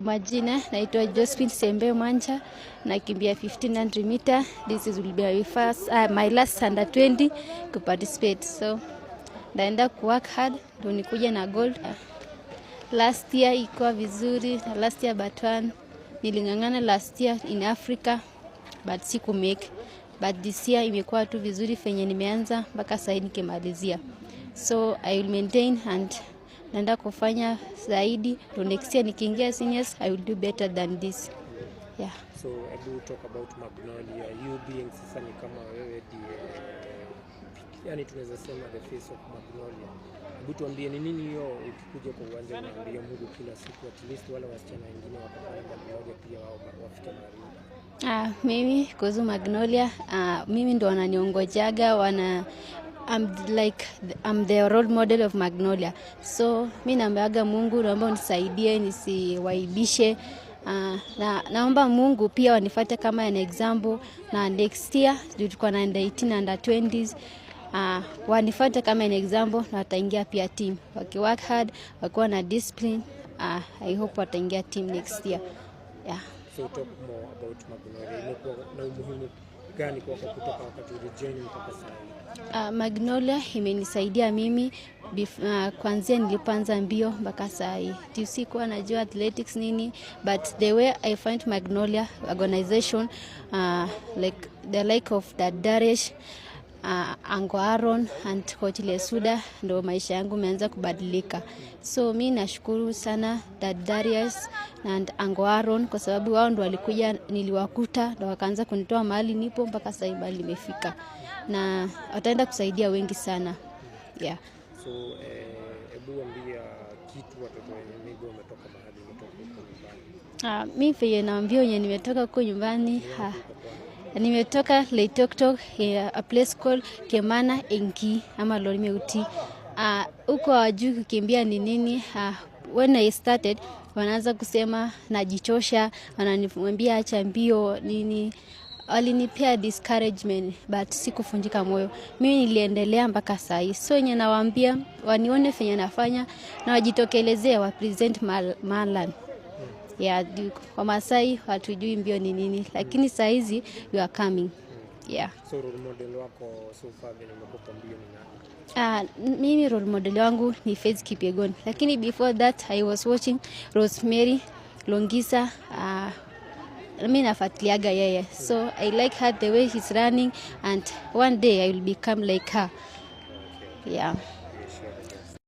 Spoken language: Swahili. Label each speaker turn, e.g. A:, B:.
A: Majina naitwa Josephine Sembe Mancha, nakimbia 1500 meter. This is will be my last under 20 to participate, so naenda ku work hard ndio nikuja na gold. Last year ilikuwa vizuri, last year Batwan nilingangana last year in Africa but siku make, but this year imekuwa tu vizuri fenye nimeanza mpaka sasa nikimalizia, so I will maintain and naenda kufanya zaidi to next year nikiingia seniors I will do better than this. Yeah.
B: So I do talk about Magnolia, you being sasa ni kama wewe yani tunaweza sema the face of Magnolia. Hebu tuambie ni nini hiyo ukikuja kwa uwanja unaambia Mungu kila siku at least wale wasichana wengine wakafanya Magnolia pia wao wafike mahali.
A: Mimi kuhusu Magnolia, mimi ndo wananiongojaga I'm the role model of Magnolia. So mimi naombaga Mungu, naomba unisaidie nisiwaibishe. Naomba Mungu pia wanifuate kama an example, na next year tulikuwa na under 18 under 20s. Wanifuate kama an example na wataingia pia team. Work hard, wakiwa na discipline, I hope wataingia team next year. Yeah.
B: So talk more about Magnolia. Imekuwa na umuhimu gani kwa kutoka wakati ulijoin mpaka sasa?
A: Magnolia imenisaidia mimi kuanzia nilipoanza mbio mpaka sasa hivi. Sikuwa najua athletics nini, but the way I find Magnolia organization, like the like of Daresh, Ango Aaron and Coach Lesuda, ndo maisha yangu meanza kubadilika. So mi nashukuru sana Darius and Ango Aaron kwa sababu wao ndo walikuja, niliwakuta ndo wakaanza kunitoa mahali nipo mpaka sasa mahali nimefika, na wataenda kusaidia wengi sana. Yeah.
B: So hebu ambia kitu watoto wenye wametoka mahali umetoka nyumbani.
A: Mimi pia naambia wenye nimetoka huko nyumbani, nimetoka Leitoktok, a place called Kemana Enki ama Lolmeuti. Huko wajui kukimbia ni nini. When I started wanaanza kusema najichosha, wananiambia acha mbio nini, walinipea discouragement but sikufunjika moyo. Mimi niliendelea mpaka sasa hivi. So yenye nawaambia wanione fenya nafanya na wajitokelezee wa present Marland. Yeah, kwa Masai hatujui mbio ni nini, lakini saa hizi you are coming. Yeah.
B: So role model wako so far venye umekuwa mbio ni nani?
A: Mimi role model wangu ni Faith Kipyegon, lakini before that I was watching Rosemary Longisa. Mimi nafuatiliaga yeye, so I like her the way she's running and one day I will become like her. Yeah.